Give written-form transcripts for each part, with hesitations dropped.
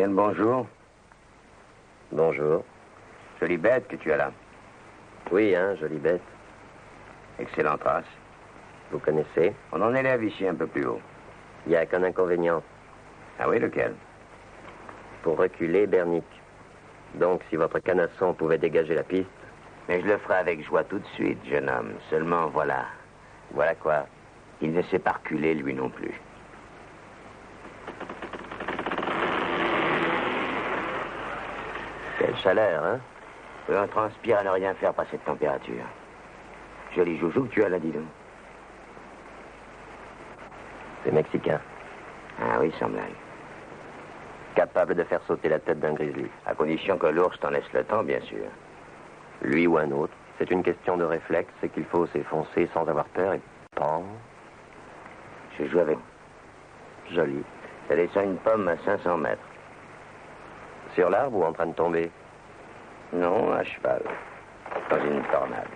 Bien le bonjour. Bonjour. Jolie bête que tu as là. Oui, hein, jolie bête. Excellente race. Vous connaissez? On en est allé à Vichy un peu plus haut. Il n'y a qu'un inconvénient. Ah oui, lequel? Pour reculer, Bernic. Donc, si votre canasson pouvait dégager la piste... Mais je le ferai avec joie tout de suite, jeune homme. Seulement, voilà. Voilà quoi? Il ne sait pas reculer, lui non plus. Quelle chaleur, hein? On transpire à ne rien faire par cette température. Joli joujou que tu as là, dis donc. C'est mexicain. Ah oui, sans blague. Capable de faire sauter la tête d'un grizzly. À condition que l'ours t'en laisse le temps, bien sûr. Lui ou un autre. C'est une question de réflexe, c'est qu'il faut s'effoncer sans avoir peur et... Pan. Je joue avec. Joli. Ça descend une pomme à 500 mètres. Sur l'arbre ou en train de tomber? Non, à cheval. Dans une tornade.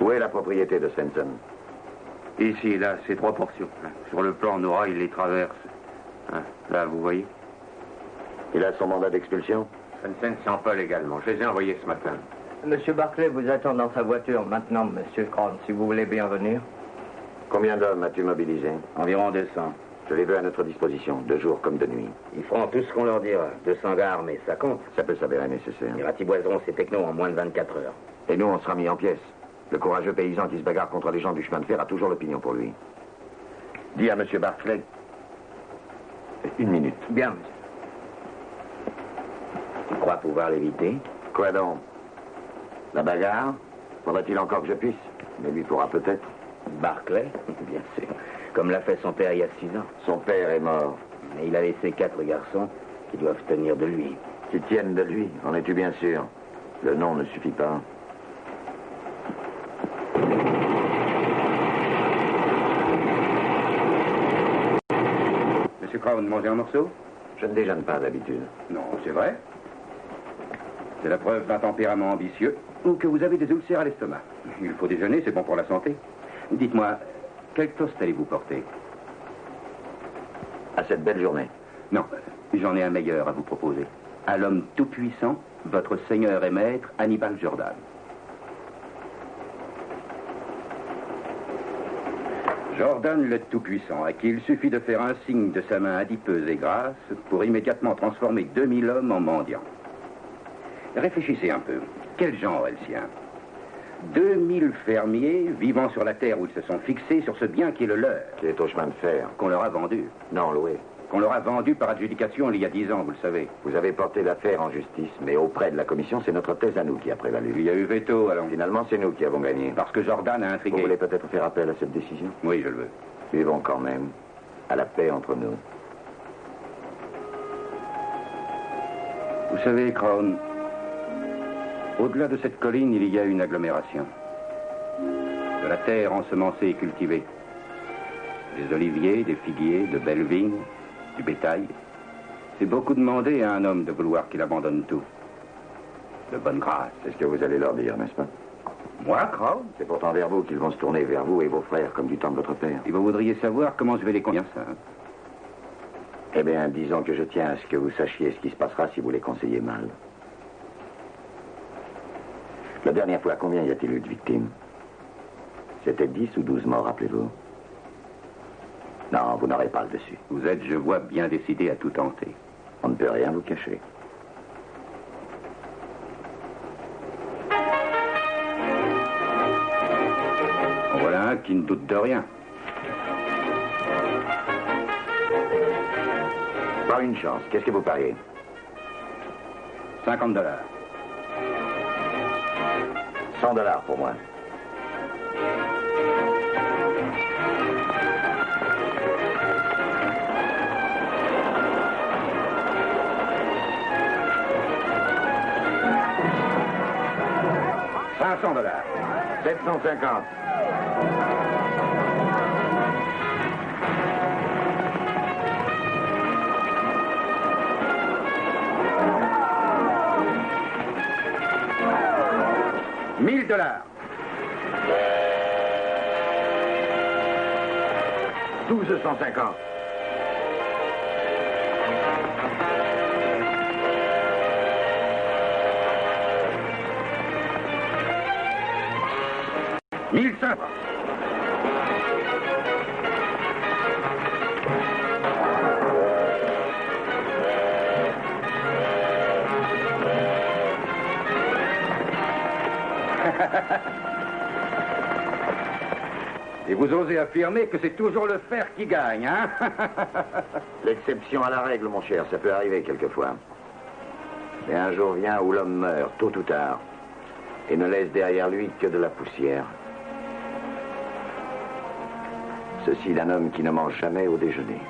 Où est la propriété de Svensson? Ici, là, c'est 3 portions. Sur le plan, Nora, il les traverse. Là, vous voyez? Il a son mandat d'expulsion? Svensson s'en pas légalement. Je les ai envoyés ce matin. Monsieur Barclay vous attend dans sa voiture maintenant, Monsieur Crown, si vous voulez bien venir. Combien d'hommes as-tu mobilisé? Environ 200. Je les veux à notre disposition, de jour comme de nuit. Ils feront tout ce qu'on leur dira. 200 gars armés, ça compte. Ça peut s'avérer nécessaire. Ils ratiboiseront ces technos en moins de 24 heures. Et nous, on sera mis en pièces. Le courageux paysan qui se bagarre contre les gens du chemin de fer a toujours l'opinion pour lui. Dis à M. Barclay. 1 minute. Bien, monsieur. Tu crois pouvoir l'éviter? Quoi donc? La bagarre? Faudrait-il encore que je puisse? Mais lui pourra peut-être. Barclay? Bien sûr. Comme l'a fait son père il y a 6 ans. Son père est mort. Mais il a laissé 4 garçons qui doivent tenir de lui. Qui tiennent de lui, en es-tu bien sûr? Le nom ne suffit pas. Monsieur Crown, mangez un morceau? Je ne déjeune pas d'habitude. Non, c'est vrai. C'est la preuve d'un tempérament ambitieux ou que vous avez des ulcères à l'estomac. Il faut déjeuner, c'est bon pour la santé. Dites-moi, quel toast allez-vous porter? À cette belle journée. Non, j'en ai un meilleur à vous proposer. À l'homme tout-puissant, votre seigneur et maître, Hannibal Jordan. Jordan le Tout-Puissant, à qui il suffit de faire un signe de sa main adipeuse et grasse pour immédiatement transformer 2000 hommes en mendiants. Réfléchissez un peu. Quel genre est le sien? 2000 fermiers vivant sur la terre où ils se sont fixés sur ce bien qui est le leur. Qui est au chemin de fer. Qu'on leur a vendu. Non, loué. Qu'on leur a vendu par adjudication il y a 10 ans, vous le savez. Vous avez porté l'affaire en justice, mais auprès de la commission, c'est notre thèse à nous qui a prévalu. Il y a eu veto, alors. Finalement, c'est nous qui avons gagné. Parce que Jordan a intrigué. Vous voulez peut-être faire appel à cette décision? Oui, je le veux. Vivons quand même à la paix entre nous. Vous savez, Crown, Au-delà de cette colline, il y a une agglomération. De la terre ensemencée et cultivée. Des oliviers, des figuiers, de belles vignes, du bétail. C'est beaucoup demander à un homme de vouloir qu'il abandonne tout. De bonne grâce. C'est ce que vous allez leur dire, n'est-ce pas? Moi, Crow? C'est pourtant vers vous qu'ils vont se tourner, vers vous et vos frères, comme du temps de votre père. Et vous voudriez savoir comment je vais les convaincre, ça? Eh bien, disons que je tiens à ce que vous sachiez ce qui se passera si vous les conseillez mal. La dernière fois, combien y a-t-il eu de victimes? C'était 10 ou 12 morts, rappelez-vous. Non, vous n'aurez pas le dessus. Vous êtes, je vois, bien décidé à tout tenter. On ne peut rien vous cacher. En voilà un qui ne doute de rien. Pas une chance. Qu'est-ce que vous pariez? $50. 100 $ pour moi. $500. 750. $1000. 1250. $1500. Et vous osez affirmer que c'est toujours le fer qui gagne, hein? L'exception à la règle, mon cher, ça peut arriver quelquefois. Mais un jour vient où l'homme meurt, tôt ou tard, et ne laisse derrière lui que de la poussière. Ceci d'un homme qui ne mange jamais au déjeuner.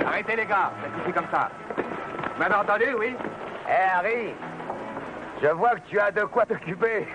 Arrêtez les gars, ça suffit comme ça. Vous m'avez entendu, oui? Hé, Harry, je vois que tu as de quoi t'occuper.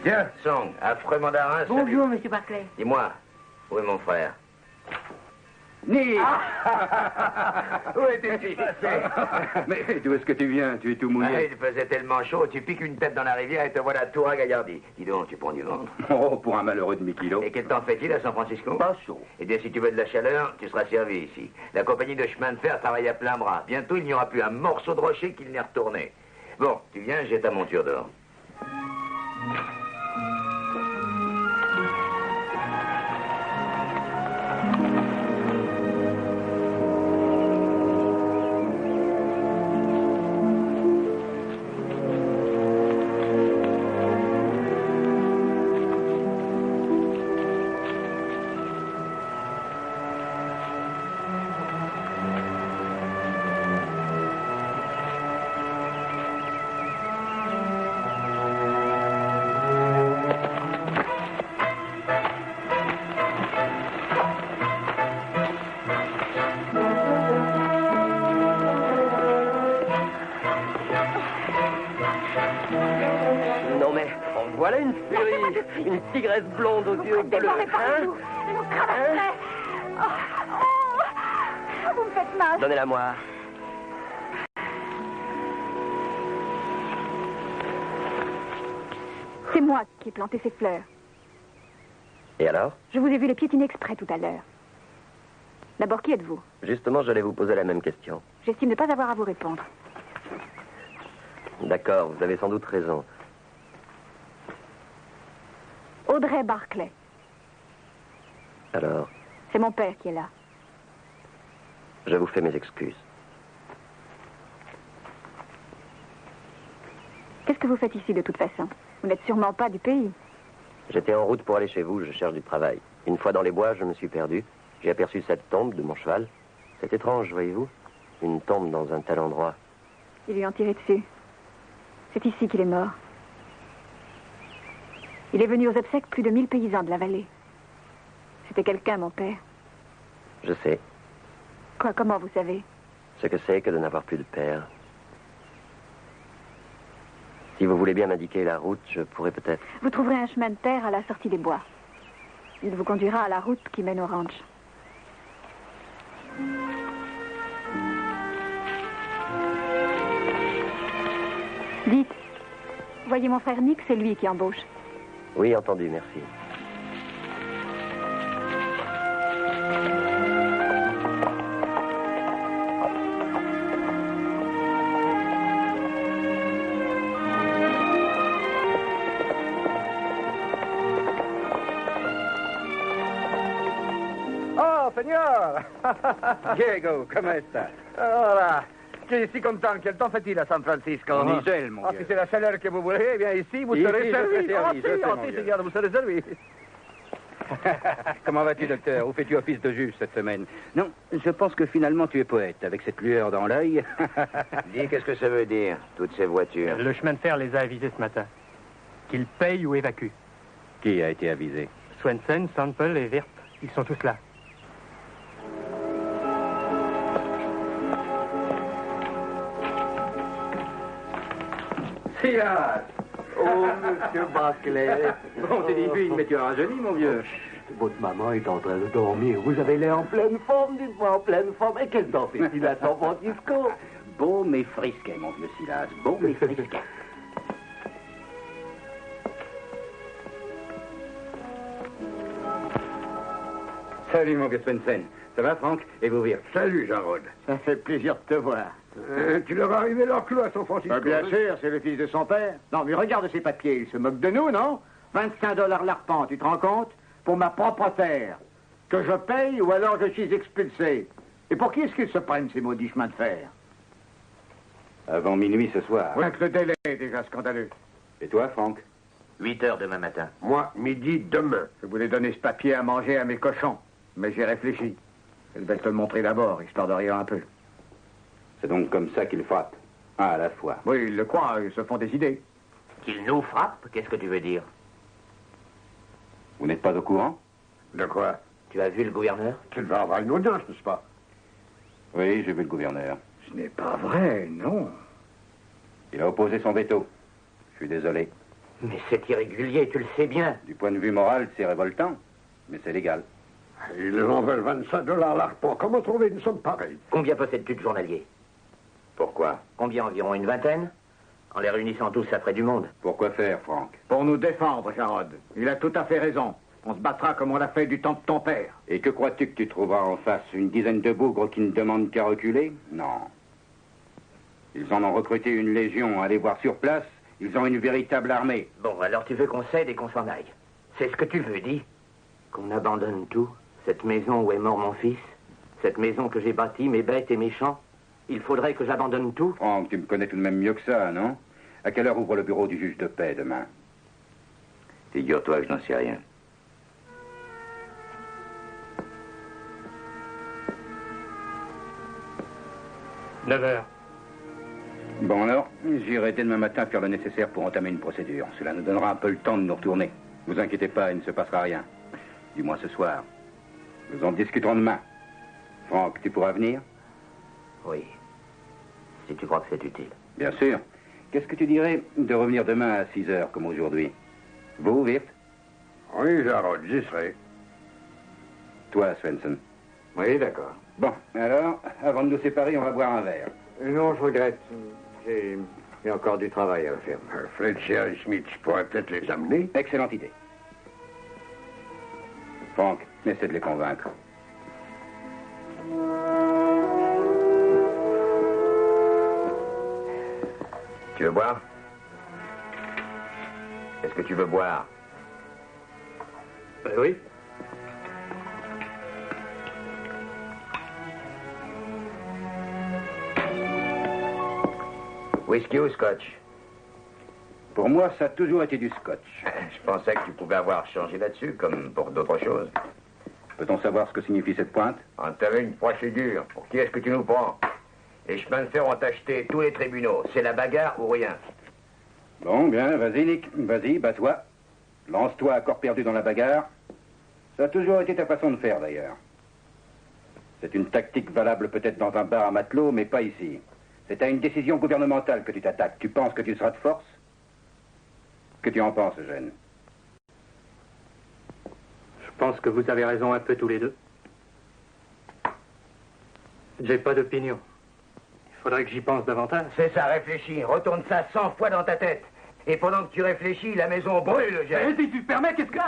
Tiens, Song, affreux mandarin. salut. Bonjour, monsieur Barclay. Dis-moi, où est mon frère? Ni! Où était-il? Mais d'où est-ce que tu viens? Tu es tout mouillé. Il faisait tellement chaud, tu piques une tête dans la rivière et te voilà tout ragaillardi. Dis donc, tu prends du ventre. Oh, pour un malheureux demi-kilo. Et quel temps fait-il à San Francisco? Pas chaud. Eh bien, si tu veux de la chaleur, tu seras servi ici. La compagnie de chemin de fer travaille à plein bras. Bientôt, il n'y aura plus un morceau de rocher qu'il n'ait retourné. Bon, tu viens, j'ai ta monture dehors. Non mais, en voilà une furie. Une tigresse blonde aux yeux bleus. Hein? Je vous cravacherai. Oh, vous me faites mal. Donnez-la moi. C'est moi qui ai planté ces fleurs. Et alors? Je vous ai vu les piétiner exprès tout à l'heure. D'abord, qui êtes-vous? Justement, j'allais vous poser la même question. J'estime ne pas avoir à vous répondre. D'accord, vous avez sans doute raison. Audrey Barclay. Alors, C'est mon père qui est là. je vous fais mes excuses. Qu'est-ce que vous faites ici de toute façon? Vous n'êtes sûrement pas du pays. J'étais en route pour aller chez vous, je cherche du travail. Une fois dans les bois, je me suis perdu. J'ai aperçu cette tombe de mon cheval. C'est étrange, voyez-vous. Une tombe dans un tel endroit. Ils lui ont tiré dessus. C'est ici qu'il est mort. Il est venu aux obsèques plus de 1000 paysans de la vallée. C'était quelqu'un, mon père. Je sais Quoi, comment vous savez? ce que c'est que de n'avoir plus de père. Si vous voulez bien m'indiquer la route, je pourrais peut-être... Vous trouverez un chemin de terre à la sortie des bois. Il vous conduira à la route qui mène au ranch. Dites, voyez mon frère Nick, c'est lui qui embauche. Oui, entendu, merci. Oh, Seigneur! Diego, comment est-ce? Voilà. Je suis si content. Quel temps fait-il à San Francisco? On y gèle, mon Ah, vieux. si c'est la chaleur que vous voulez, eh bien ici, vous Ici, serez je servi. serai servi, Ah, je si, sais, ah, mon si, vieux. Seigneur, vous serez servi. Comment vas-tu, docteur? Où fais-tu office de juge cette semaine? Non, je pense que finalement tu es poète, avec cette lueur dans l'œil. Dis, qu'est-ce que ça veut dire, toutes ces voitures? Le chemin de fer les a avisés ce matin. Qu'ils payent ou évacuent. Qui a été avisé? Swenson, Sample et Wirth, ils sont tous là. Silas! Oh, monsieur Barclay. Bon, t'es divine, mais tu as rajeuni, mon vieux. Votre maman est en train de dormir. Vous avez l'air en pleine forme, dites-moi, en pleine forme. Et quel temps fait-il à San Francisco? Beau mais frisquet, mon vieux Silas. Beau mais frisquet. Salut, mon vieux Swenson. Ça va, Franck? Et vous, Wirth? Salut, Jarod. Ça fait plaisir de te voir. Tu leur as arrivé leur clou à San Francisco. Bah, bien sûr, c'est le fils de son père. Non, mais regarde ces papiers, ils se moquent de nous, non? 25 $ l'arpent, tu te rends compte? Pour ma propre terre. Que je paye ou alors je suis expulsé. Et pour qui est-ce qu'ils se prennent, ces maudits chemins de fer? Avant minuit ce soir. Ouais, que le délai est déjà scandaleux. Et toi, Franck? 8 heures demain matin. Moi, midi demain. Je voulais donner ce papier à manger à mes cochons, mais j'ai réfléchi. Je vais te le montrer d'abord, histoire de rire un peu. C'est donc comme ça qu'ils frappent. Un à la fois. Oui, ils le croient, ils se font des idées. Qu'il nous frappe? Qu'est-ce que tu veux dire? Vous n'êtes pas au courant? De quoi? Tu as vu le gouverneur? Tu vas avoir une audience, n'est-ce pas? Oui, j'ai vu le gouverneur. Ce n'est pas vrai, non. Il a opposé son veto. Je suis désolé. Mais c'est irrégulier, tu le sais bien. Du point de vue moral, c'est révoltant. Mais c'est légal. Ils en veulent 25 $ l'arpent. Comment trouver une somme pareille? Combien possèdes-tu de journaliers? Pourquoi? Combien environ? Une vingtaine? En les réunissant tous, ça ferait du monde. Pourquoi faire, Franck? Pour nous défendre, Jarod. Il a tout à fait raison. On se battra comme on l'a fait du temps de ton père. Et que crois-tu que tu trouveras en face? Une dizaine de bougres qui ne demandent qu'à reculer? Non. Ils en ont recruté une légion. Allez voir sur place. Ils ont une véritable armée. Bon, alors tu veux qu'on cède et qu'on s'en aille. C'est ce que tu veux, dis? Qu'on abandonne tout? Cette maison où est mort mon fils? Cette maison que j'ai bâtie, mes bêtes et mes champs? Il faudrait que j'abandonne tout? Franck, tu me connais tout de même mieux que ça, non? À quelle heure ouvre le bureau du juge de paix demain? Figure-toi que je n'en sais rien. « 9 heures. Bon alors, j'irai dès demain matin faire le nécessaire pour entamer une procédure. Cela nous donnera un peu le temps de nous retourner. Ne vous inquiétez pas, il ne se passera rien. Du moins ce soir. Nous en discuterons demain. Franck, tu pourras venir? Oui. Si tu crois que c'est utile. Bien sûr. Qu'est-ce que tu dirais de revenir demain à 6 heures comme aujourd'hui? Vous, Wirth? Oui, Jarod, j'y serai. Toi, Swenson? Oui, d'accord. Bon, alors, avant de nous séparer, on va boire un verre. Non, je regrette. J'ai encore du travail à faire. Fletcher et Smith, je pourrais peut-être les amener. Excellente idée. Franck, essaie de les convaincre. Tu veux boire? Est-ce que tu veux boire? Oui. Whisky ou scotch? Pour moi, ça a toujours été du scotch. Je pensais que tu pouvais avoir changé là-dessus, comme pour d'autres choses. Peut-on savoir ce que signifie cette pointe? Entamer une procédure. Pour qui est-ce que tu nous prends? Les chemins de fer ont acheté tous les tribunaux. C'est la bagarre ou rien. Bon, bien, vas-y, Nick. Vas-y, bats-toi. Lance-toi à corps perdu dans la bagarre. Ça a toujours été ta façon de faire, d'ailleurs. C'est une tactique valable peut-être dans un bar à matelot, mais pas ici. C'est à une décision gouvernementale que tu t'attaques. Tu penses que tu seras de force? Que tu en penses, Eugène? Je pense que vous avez raison un peu tous les deux. J'ai pas d'opinion. Il faudrait que j'y pense davantage. C'est ça, réfléchis. Retourne ça 100 fois dans ta tête. Et pendant que tu réfléchis, la maison brûle, Eugène. Si tu permets, qu'est-ce que...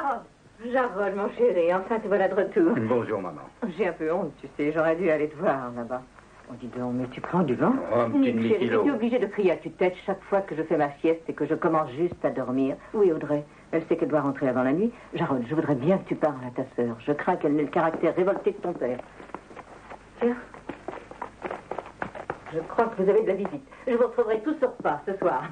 Jarol, mon chéri, enfin te voilà de retour. Bonjour, maman. J'ai un peu honte, tu sais, j'aurais dû aller te voir là-bas. Oh, dis donc, mais tu prends du vent. Oh, petit Chéri, je Mikilo. suis obligée de crier à tue-tête chaque fois que je fais ma sieste et que je commence juste à dormir. Oui, Audrey, elle sait qu'elle doit rentrer avant la nuit. Jarol, je voudrais bien que tu parles à ta sœur. Je crains qu'elle n'ait le caractère révolté de ton père. Tiens. Je crois que vous avez de la visite. Je vous retrouverai tous au repas ce soir.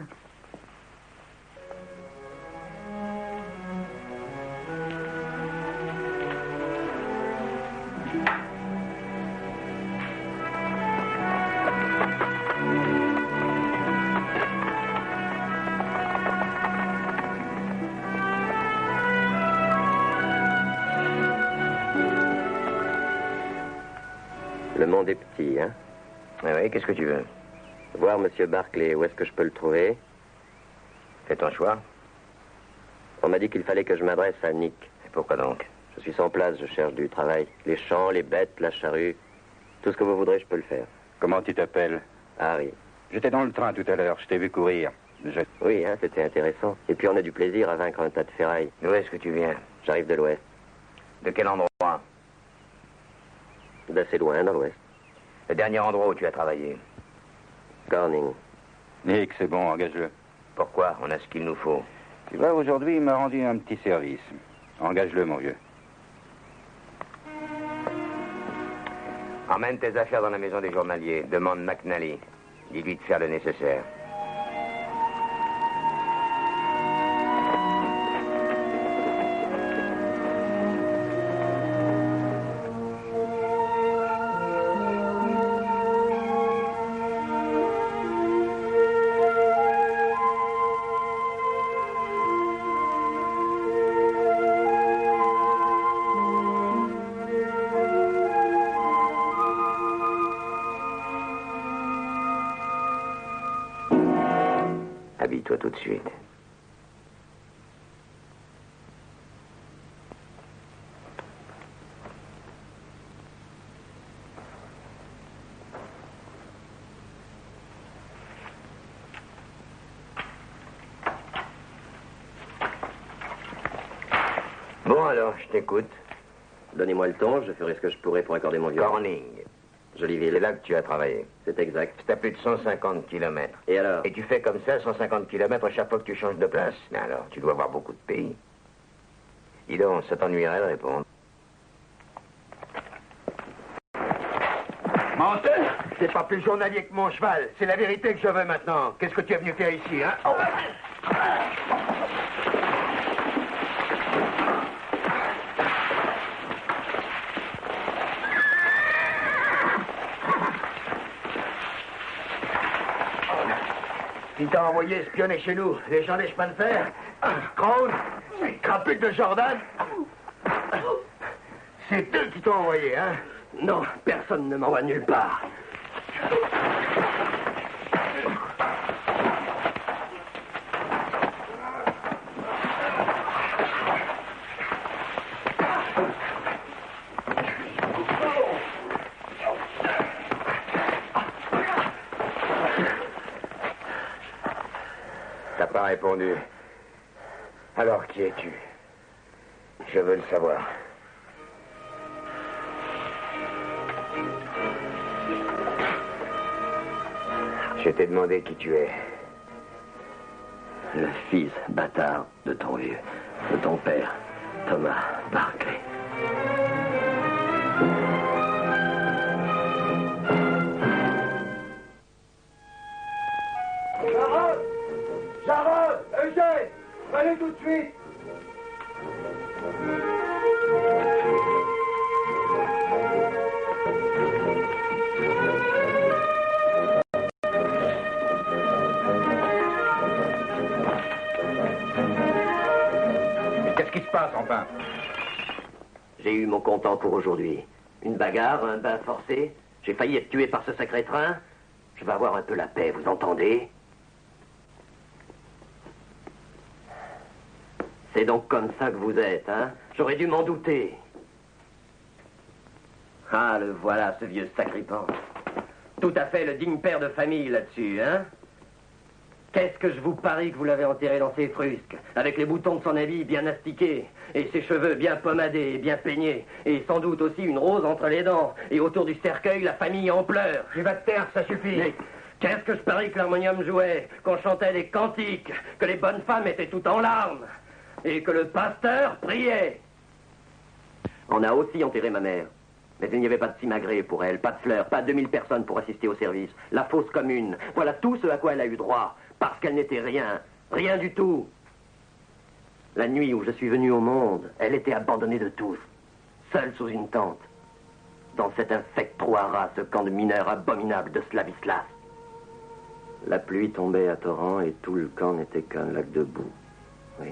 Le monde est petit, hein? Oui, qu'est-ce que tu veux? Voir Monsieur Barclay, où est-ce que je peux le trouver? Fais ton choix. On m'a dit qu'il fallait que je m'adresse à Nick. Et pourquoi donc? Je suis sans place, je cherche du travail. Les champs, les bêtes, la charrue. Tout ce que vous voudrez, je peux le faire. Comment tu t'appelles? Harry. J'étais dans le train tout à l'heure, je t'ai vu courir. Oui, hein, c'était intéressant. Et puis on a du plaisir à vaincre un tas de ferraille. D'où est-ce que tu viens? J'arrive de l'ouest. De quel endroit? D'assez loin, dans l'ouest. Le dernier endroit où tu as travaillé? Corning. Nick, c'est bon, engage-le. Pourquoi? On a ce qu'il nous faut. Tu vois, aujourd'hui, il m'a rendu un petit service. Engage-le, mon vieux. Emmène tes affaires dans la maison des journaliers. Demande McNally. Dis-lui de faire le nécessaire. Habille-toi tout de suite. Bon alors, je t'écoute. Donnez-moi le temps, je ferai ce que je pourrai pour accorder mon violon. Corning. Jolie C'est ville. là que tu as travaillé. C'est exact. C'est à plus de 150 kilomètres. Et alors? Et tu fais comme ça 150 kilomètres à chaque fois que tu changes de place. Mais alors, tu dois avoir beaucoup de pays. Dis donc, ça t'ennuierait de répondre. Menteur! C'est pas plus journalier que mon cheval. C'est la vérité que je veux maintenant. Qu'est-ce que tu es venu faire ici, hein? Oh. Qui t'a envoyé espionner chez nous? Les gens des chemins de fer? Crown? Crapule de Jordan? C'est eux qui t'ont envoyé, hein? Non, personne ne m'envoie nulle part. T'as pas répondu. Alors, qui es-tu? Je veux le savoir. Je t'ai demandé qui tu es. Le fils bâtard de ton vieux, de ton père, Thomas Barclay. Jarod! Jarod! Eugène! Allez tout de suite! Qu'est-ce qui se passe, enfin? J'ai eu mon content pour aujourd'hui. Une bagarre, un bain forcé. J'ai failli être tué par ce sacré train. Je vais avoir un peu la paix, vous entendez? C'est donc comme ça que vous êtes, hein? J'aurais dû m'en douter. Ah, le voilà, ce vieux sacripant. Tout à fait le digne père de famille là-dessus, hein? Qu'est-ce que je vous parie que vous l'avez enterré dans ses frusques, avec les boutons de son habit bien astiqués, et ses cheveux bien pommadés et bien peignés, et sans doute aussi une rose entre les dents, et autour du cercueil, la famille en pleurs. Tu vas te taire, ça suffit. Mais qu'est-ce que je parie que l'harmonium jouait, qu'on chantait des cantiques, que les bonnes femmes étaient toutes en larmes, et que le pasteur priait. On a aussi enterré ma mère. Mais il n'y avait pas de simagrée pour elle, pas de fleurs, pas 2000 personnes pour assister au service. La fosse commune, voilà tout ce à quoi elle a eu droit, parce qu'elle n'était rien, rien du tout. La nuit où je suis venu au monde, elle était abandonnée de tous, seule sous une tente, dans cet infect trou à rats, ce camp de mineurs abominable de Slavislas. La pluie tombait à torrent et tout le camp n'était qu'un lac de boue. Oui.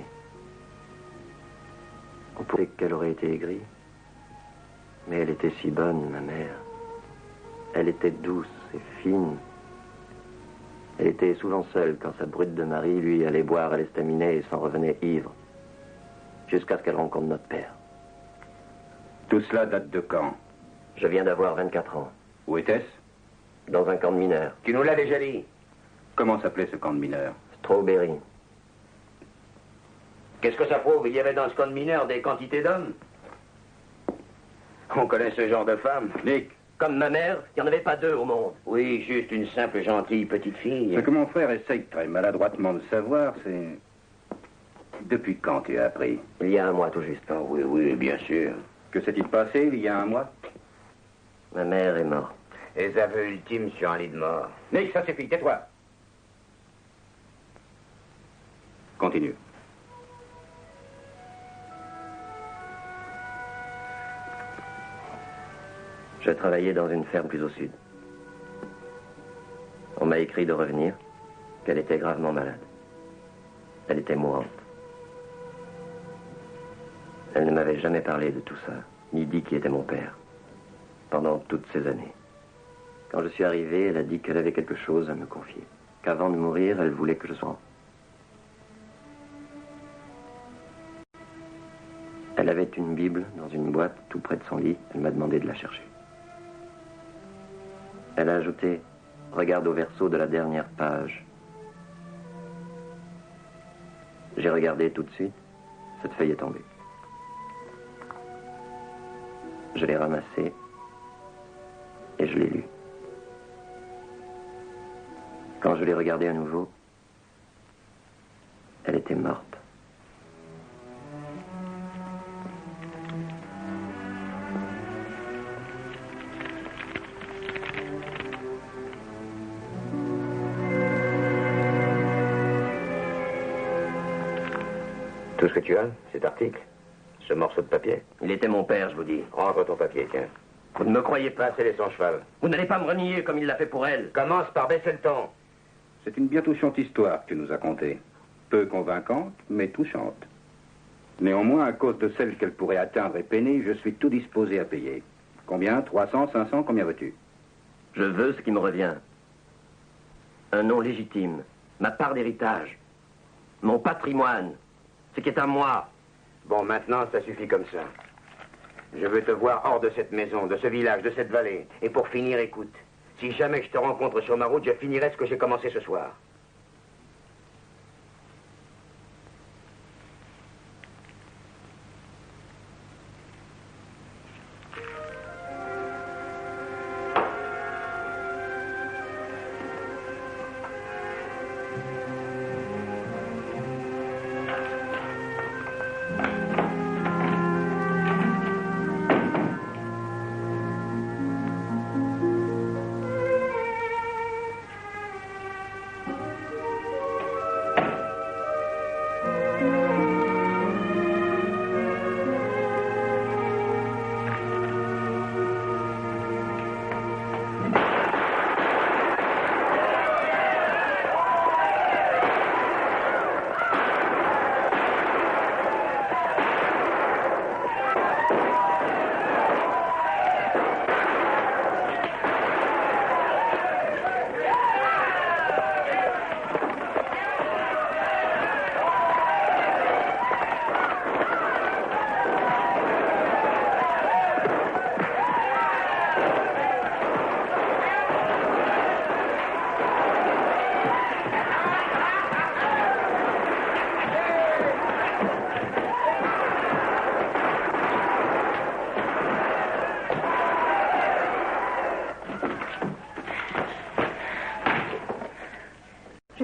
On pourrait qu'elle aurait été aigrie. Mais elle était si bonne, ma mère. Elle était douce et fine. Elle était souvent seule quand sa brute de mari, lui, allait boire à l'estaminet et s'en revenait ivre. Jusqu'à ce qu'elle rencontre notre père. Tout cela date de quand? Je viens d'avoir 24 ans. Où était-ce? Dans un camp de mineurs. Tu nous l'as déjà dit. Comment s'appelait ce camp de mineurs? Strawberry. Qu'est-ce que ça prouve? Il y avait dans ce camp de mineurs des quantités d'hommes. On connaît ce genre de femme. Nick. Comme ma mère, il n'y en avait pas deux au monde. Oui, juste une simple gentille petite fille. Ce que mon frère essaye très maladroitement de savoir, c'est... Depuis quand tu as appris? Il y a un mois tout juste. Ah oui, oui, bien sûr. Que s'est-il passé il y a un mois? Ma mère est morte. Les aveux ultimes sur un lit de mort. Nick, ça suffit, tais-toi. Continue. Je travaillais dans une ferme plus au sud. On m'a écrit de revenir, qu'elle était gravement malade. Elle était mourante. Elle ne m'avait jamais parlé de tout ça, ni dit qui était mon père, pendant toutes ces années. Quand je suis arrivé, elle a dit qu'elle avait quelque chose à me confier, qu'avant de mourir, elle voulait que je sois. Elle avait une Bible dans une boîte tout près de son lit. Elle m'a demandé de la chercher. Elle a ajouté « Regarde au verso de la dernière page ». J'ai regardé tout de suite. Cette feuille est tombée. Je l'ai ramassée et je l'ai lue. Quand je l'ai regardée à nouveau, elle était morte. Tout ce que tu as, cet article, ce morceau de papier. Il était mon père, je vous dis. Range ton papier, tiens. Vous ne me croyez pas. Passez-les son cheval. Vous n'allez pas me renier comme il l'a fait pour elle. Commence par baisser le ton. C'est une bien touchante histoire que tu nous as contée. Peu convaincante, mais touchante. Néanmoins, à cause de celle qu'elle pourrait atteindre et peiner, je suis tout disposé à payer. Combien? 300, 500, combien veux-tu? Je veux ce qui me revient. Un nom légitime, ma part d'héritage, mon patrimoine, ce qui est à moi. Bon, maintenant, ça suffit comme ça. Je veux te voir hors de cette maison, de ce village, de cette vallée. Et pour finir, écoute. Si jamais je te rencontre sur ma route, je finirai ce que j'ai commencé ce soir.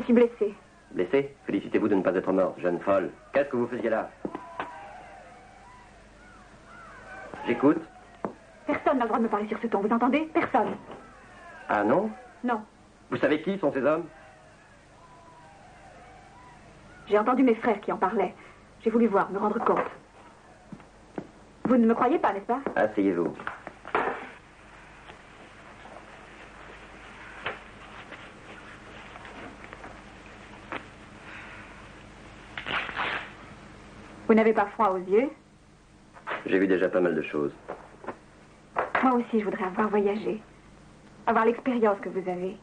suis blessée. Blessé? Félicitez-vous de ne pas être morte, jeune folle. Qu'est-ce que vous faisiez là? J'écoute. Personne n'a le droit de me parler sur ce ton, vous entendez? Personne. Ah non? Non. Vous savez qui sont ces hommes? J'ai entendu mes frères qui en parlaient. J'ai voulu voir, me rendre compte. Vous ne me croyez pas, n'est-ce pas? Asseyez-vous. Vous n'avez pas froid aux yeux? J'ai vu déjà pas mal de choses. Moi aussi, je voudrais avoir voyagé. Avoir l'expérience que vous avez.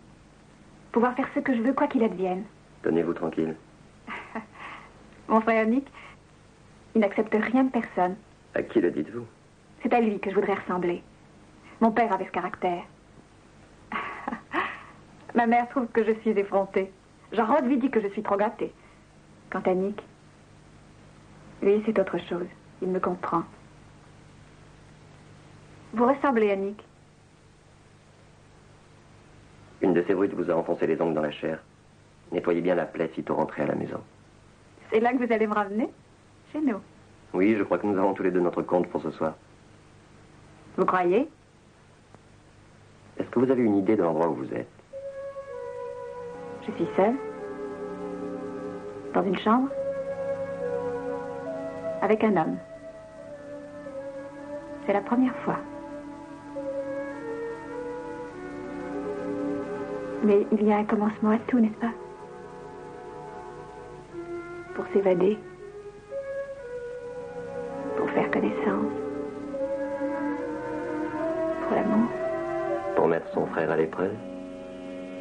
Pouvoir faire ce que je veux, quoi qu'il advienne. Tenez-vous tranquille. Mon frère Nick, il n'accepte rien de personne. À qui le dites-vous? C'est à lui que je voudrais ressembler. Mon père avait ce caractère. Ma mère trouve que je suis effrontée. Jarod lui dit que je suis trop gâtée. Quant à Nick, lui, c'est autre chose. Il me comprend. Vous ressemblez à Nick. Une de ces brutes vous a enfoncé les ongles dans la chair. Nettoyez bien la plaie sitôt rentré à la maison. C'est là que vous allez me ramener? Chez nous. Oui, je crois que nous avons tous les deux notre compte pour ce soir. Vous croyez? Est-ce que vous avez une idée de l'endroit où vous êtes? Je suis seule. Dans une chambre. Avec un homme. C'est la première fois. Mais il y a un commencement à tout, n'est-ce pas? Pour s'évader. Pour faire connaissance. Pour l'amour. Pour mettre son frère à l'épreuve?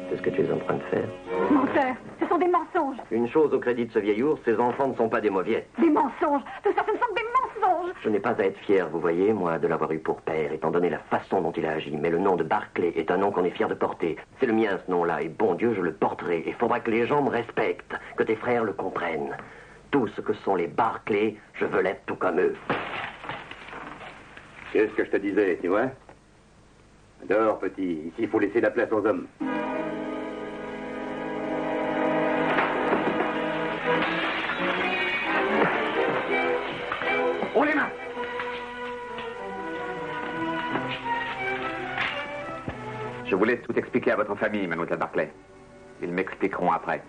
C'est ce que tu es en train de faire. Menteur! Ce sont des mensonges! Une chose au crédit de ce vieil ours, ses enfants ne sont pas des mauviettes. Des mensonges! Tout ça, ce ne sont que des mensonges! Je n'ai pas à être fier, vous voyez, moi, de l'avoir eu pour père, étant donné la façon dont il a agi. Mais le nom de Barclay est un nom qu'on est fier de porter. C'est le mien, ce nom-là, et bon Dieu, je le porterai. Il faudra que les gens me respectent, que tes frères le comprennent. Tout ce que sont les Barclay, je veux l'être tout comme eux. C'est ce que je te disais, tu vois? Dors, petit. Ici, il faut laisser la place aux hommes. Haut les mains! Je vous laisse tout expliquer à votre famille, mademoiselle Barclay. Ils m'expliqueront après.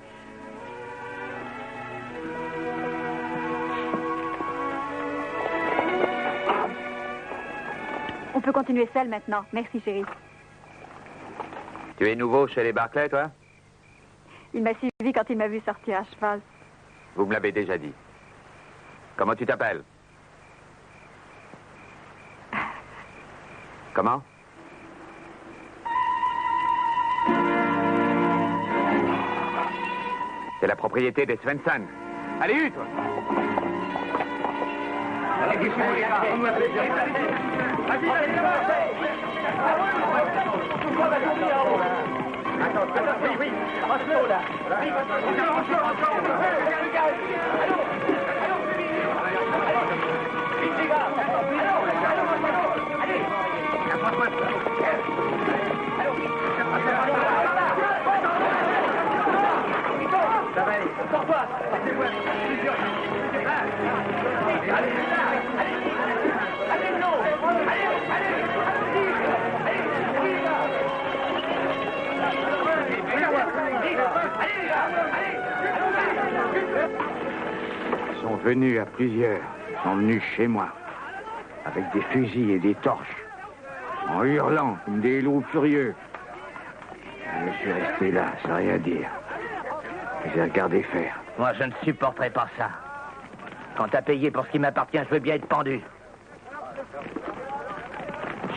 On peut continuer seul maintenant. Merci, chérie. Tu es nouveau chez les Barclay, toi? Il m'a suivi quand il m'a vu sortir à cheval. Vous me l'avez déjà dit. Comment tu t'appelles? Comment? C'est la propriété des Svensson. Allez, toi! Ils sont venus à plusieurs. Ils sont venus chez moi. Avec des fusils et des torches. En hurlant comme des loups furieux. Je suis resté là, sans rien dire. J'ai regardé faire. Moi, je ne supporterai pas ça. Quant à payer pour ce qui m'appartient, je veux bien être pendu.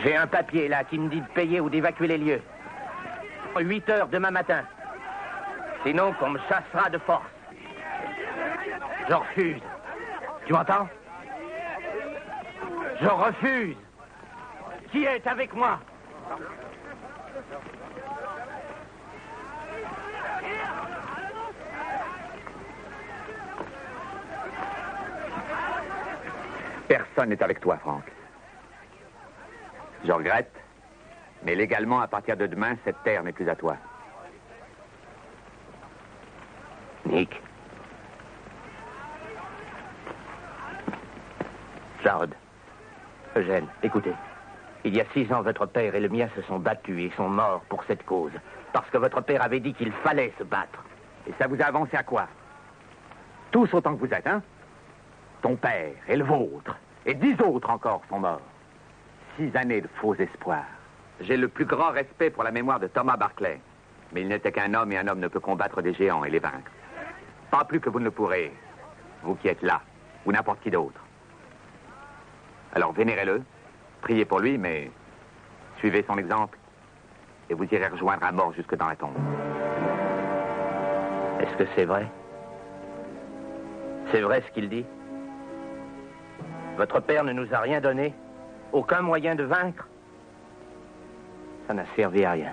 J'ai un papier, là, qui me dit de payer ou d'évacuer les lieux. 8 heures demain matin. Sinon, qu'on me chassera de force. Je refuse. Tu m'entends? Je refuse. Qui est avec moi? Personne n'est avec toi, Franck. Je regrette, mais légalement, à partir de demain, cette terre n'est plus à toi. Nick. Jarod. Eugène, écoutez. Il y a 6 ans, votre père et le mien se sont battus et sont morts pour cette cause. Parce que votre père avait dit qu'il fallait se battre. Et ça vous a avancé à quoi? Tous autant que vous êtes, hein? Ton père et le vôtre. Et 10 autres encore sont morts. 6 années de faux espoirs. J'ai le plus grand respect pour la mémoire de Thomas Barclay. Mais il n'était qu'un homme et un homme ne peut combattre des géants et les vaincre. Pas plus que vous ne le pourrez. Vous qui êtes là. Ou n'importe qui d'autre. Alors vénérez-le. Priez pour lui, mais suivez son exemple. Et vous irez rejoindre à mort jusque dans la tombe. Est-ce que c'est vrai? C'est vrai ce qu'il dit? Votre père ne nous a rien donné? Aucun moyen de vaincre? Ça n'a servi à rien.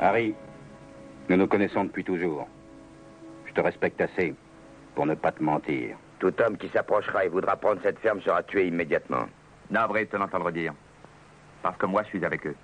Harry, nous nous connaissons depuis toujours. Je te respecte assez pour ne pas te mentir. Tout homme qui s'approchera et voudra prendre cette ferme sera tué immédiatement. Navré de te l'entendre dire. Parce que moi, je suis avec eux.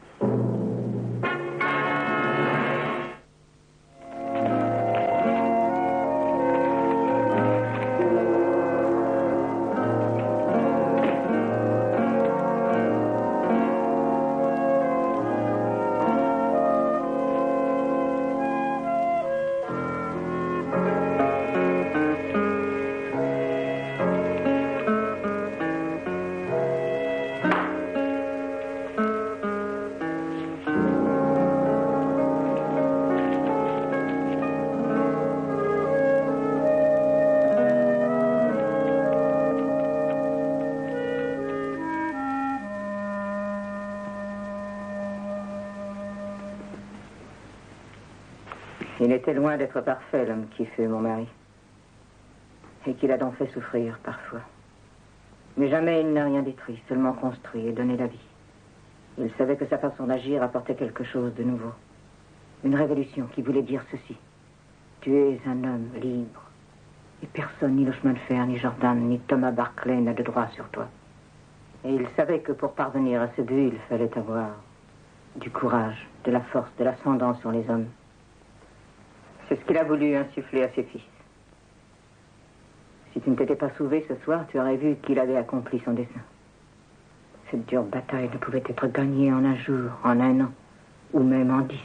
Il était loin d'être parfait, l'homme qui fut mon mari. Et qui l'a donc fait souffrir, parfois. Mais jamais il n'a rien détruit, seulement construit et donné la vie. Il savait que sa façon d'agir apportait quelque chose de nouveau. Une révolution qui voulait dire ceci. Tu es un homme libre. Et personne, ni le chemin de fer, ni Jordan, ni Thomas Barclay n'a de droit sur toi. Et il savait que pour parvenir à ce but, il fallait avoir du courage, de la force, de l'ascendant sur les hommes. C'est ce qu'il a voulu insuffler à ses fils. Si tu ne t'étais pas sauvé ce soir, tu aurais vu qu'il avait accompli son dessein. Cette dure bataille ne pouvait être gagnée en un jour, en un an, ou même en 10.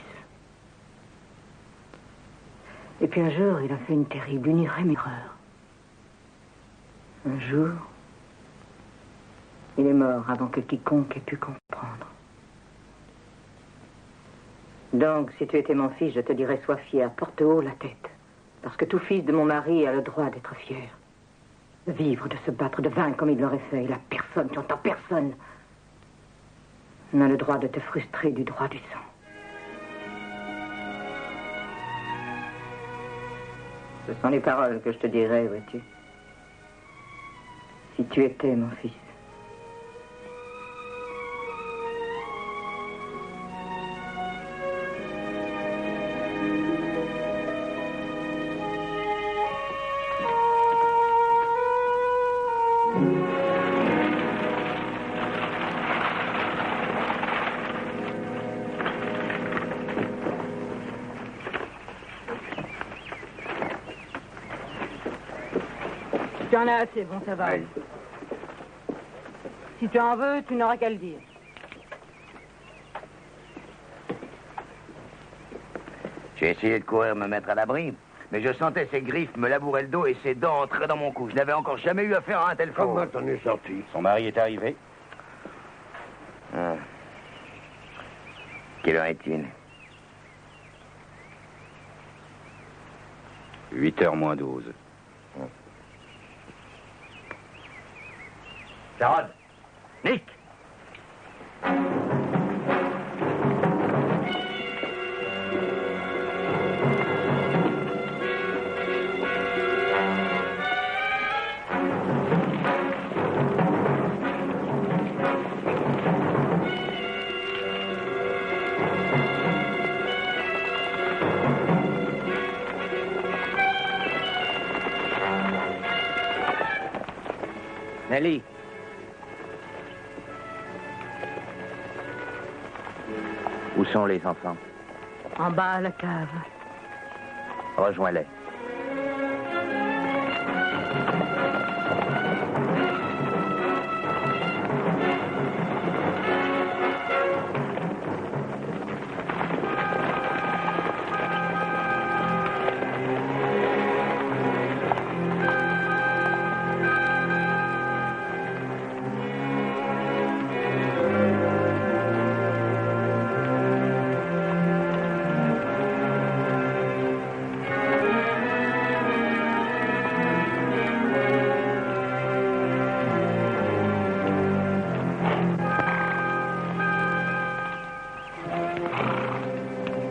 Et puis un jour, il a fait une terrible, une irrémédiable erreur. Un jour, il est mort avant que quiconque ait pu comprendre. Donc, si tu étais mon fils, je te dirais, sois fier, porte haut la tête. Parce que tout fils de mon mari a le droit d'être fier. De vivre, de se battre, de vaincre comme il l'aurait fait. Et la personne, tu entends, personne, n'a le droit de te frustrer du droit du sang. Ce sont les paroles que je te dirais, vois-tu. Si tu étais mon fils. Tu en as assez, bon, ça va. Oui. Si tu en veux, tu n'auras qu'à le dire. J'ai essayé de courir me mettre à l'abri, mais je sentais ses griffes me labourer le dos et ses dents entrer dans mon cou. Je n'avais encore jamais eu affaire à un tel faux. Comment t'en es sorti? Son mari est arrivé. Ah. Quelle heure est-il? 8h moins 12. Jarod! Nick! Nelly. Où sont les enfants? En bas à la cave. Rejoins-les.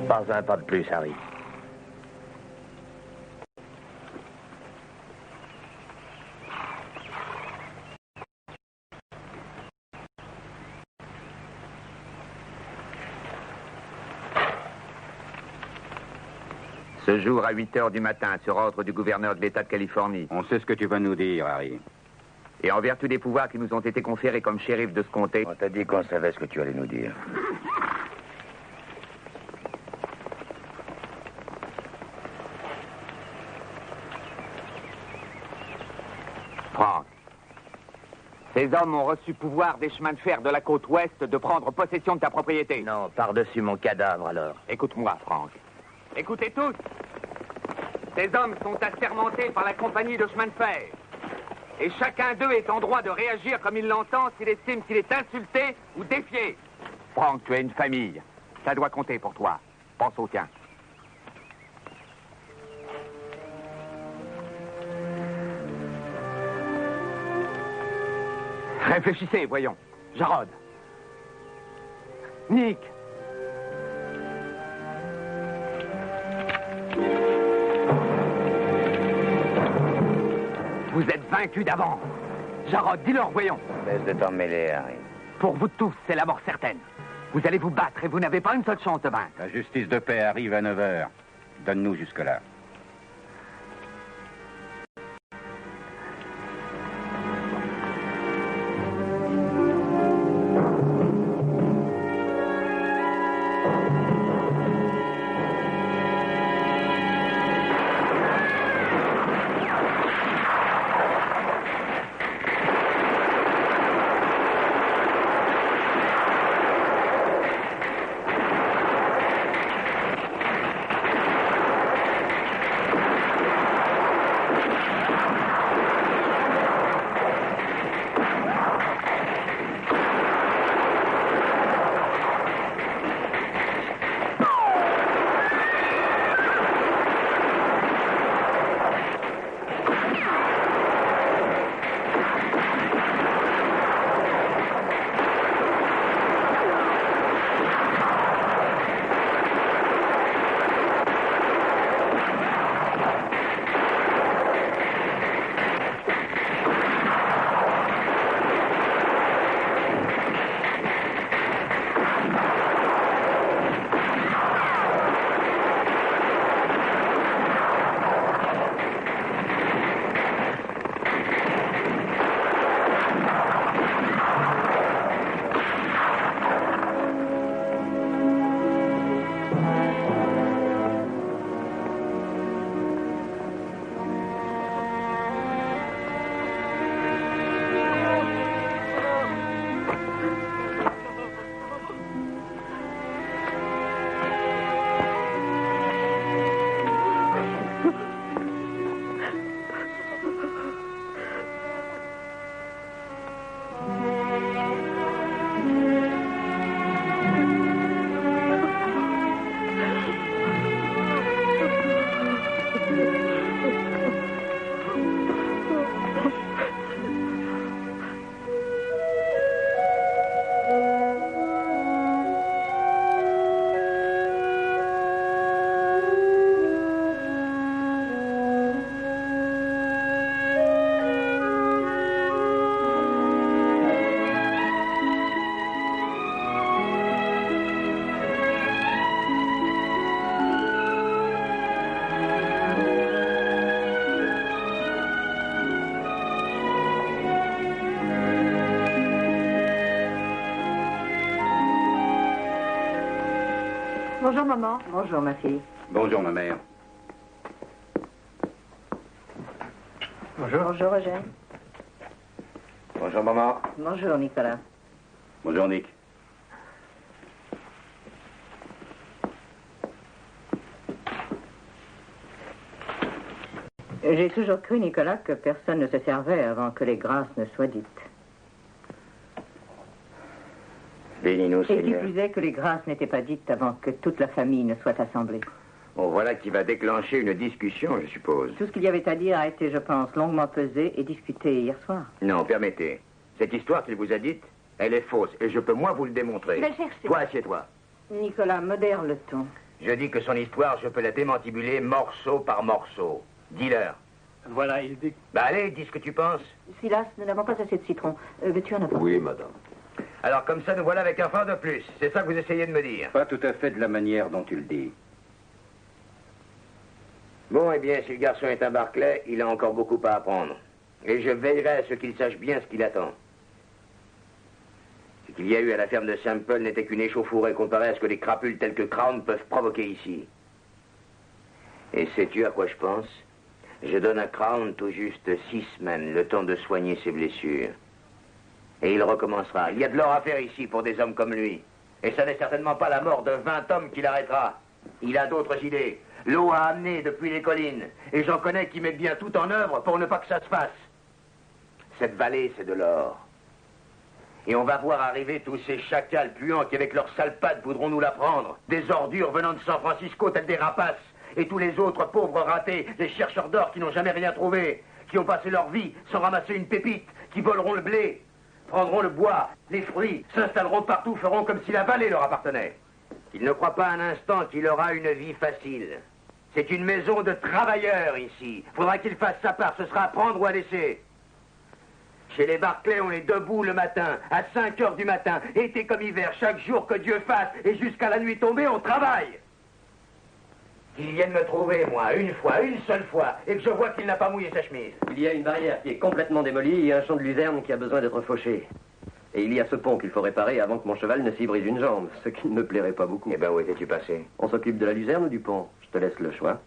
Pas un pas de plus, Harry. Ce jour à 8h du matin, sur ordre du gouverneur de l'État de Californie. On sait ce que tu vas nous dire, Harry. Et en vertu des pouvoirs qui nous ont été conférés comme shérif de ce comté... On t'a dit qu'on savait ce que tu allais nous dire. Franck, ces hommes ont reçu pouvoir des chemins de fer de la côte ouest de prendre possession de ta propriété. Non, par-dessus mon cadavre, alors. Écoute-moi, Franck. Écoutez tous. Ces hommes sont assermentés par la compagnie de chemin de fer. Et chacun d'eux est en droit de réagir comme il l'entend s'il estime qu'il est insulté ou défié. Franck, tu as une famille. Ça doit compter pour toi. Pense au tien. Réfléchissez, voyons. Jarod. Nick. Vous êtes vaincus d'avance. Jarod, dis-leur, voyons. Laisse de t'en mêler, Harry. Pour vous tous, c'est la mort certaine. Vous allez vous battre et vous n'avez pas une seule chance de vaincre. La justice de paix arrive à 9h. Donne-nous jusque-là. Bonjour, maman. Bonjour, ma fille. Bonjour, ma mère. Bonjour. Bonjour, Eugène. Bonjour, maman. Bonjour, Nicolas. Bonjour, Nick. J'ai toujours cru, Nicolas, que personne ne se servait avant que les grâces ne soient dites. Bénis-nous, Et qui Seigneur. plus est que les grâces n'étaient pas dites avant que toute la famille ne soit assemblée. Bon, voilà qui va déclencher une discussion, je suppose. Tout ce qu'il y avait à dire a été, je pense, longuement pesé et discuté hier soir. Non, permettez. Cette histoire qu'il vous a dite, elle est fausse, et je peux moi vous le démontrer. Je vais le chercher. Toi, assieds-toi. Nicolas, modère le ton. Je dis que son histoire, je peux la démantibuler morceau par morceau. Dis-leur. Voilà, il dit... Bah allez, dis ce que tu penses. Silas, nous n'avons pas assez de citron. Veux-tu en apporter? Oui, madame. Alors comme ça, nous voilà avec un franc de plus. C'est ça que vous essayez de me dire. Pas tout à fait de la manière dont tu le dis. Bon, eh bien, si le garçon est un Barclay, il a encore beaucoup à apprendre. Et je veillerai à ce qu'il sache bien ce qu'il attend. Ce qu'il y a eu à la ferme de Saint-Paul n'était qu'une échauffourée comparée à ce que les crapules tels que Crown peuvent provoquer ici. Et sais-tu à quoi je pense? Je donne à Crown tout juste 6 semaines, le temps de soigner ses blessures. Et il recommencera. Il y a de l'or à faire ici pour des hommes comme lui. Et ça n'est certainement pas la mort de 20 hommes qui l'arrêtera. Il a d'autres idées. L'eau a amené depuis les collines. Et j'en connais qui mettent bien tout en œuvre pour ne pas que ça se fasse. Cette vallée, c'est de l'or. Et on va voir arriver tous ces chacals puants qui, avec leurs sales pattes, voudront nous la prendre. Des ordures venant de San Francisco, telles des rapaces. Et tous les autres pauvres ratés, les chercheurs d'or qui n'ont jamais rien trouvé, qui ont passé leur vie sans ramasser une pépite, qui voleront le blé, prendront le bois, les fruits, s'installeront partout, feront comme si la vallée leur appartenait. Qu'il ne croit pas un instant qu'il aura une vie facile. C'est une maison de travailleurs ici. Faudra qu'il fasse sa part, ce sera à prendre ou à laisser. Chez les Barclay, on est debout le matin, à 5 heures du matin, été comme hiver, chaque jour que Dieu fasse, et jusqu'à la nuit tombée, on travaille. Qu'il vienne me trouver, moi, une fois, une seule fois, et que je vois qu'il n'a pas mouillé sa chemise. Il y a une barrière qui est complètement démolie et un champ de luzerne qui a besoin d'être fauché. Et il y a ce pont qu'il faut réparer avant que mon cheval ne s'y brise une jambe, ce qui ne me plairait pas beaucoup. Eh ben, où étais-tu passé? On s'occupe de la luzerne ou du pont? Je te laisse le choix.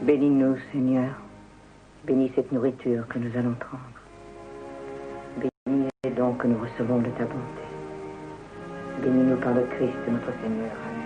Bénis-nous, Seigneur. Bénis cette nourriture que nous allons prendre. Bénis les dons que nous recevons de ta bonté. Bénis-nous par le Christ, notre Seigneur. Amen.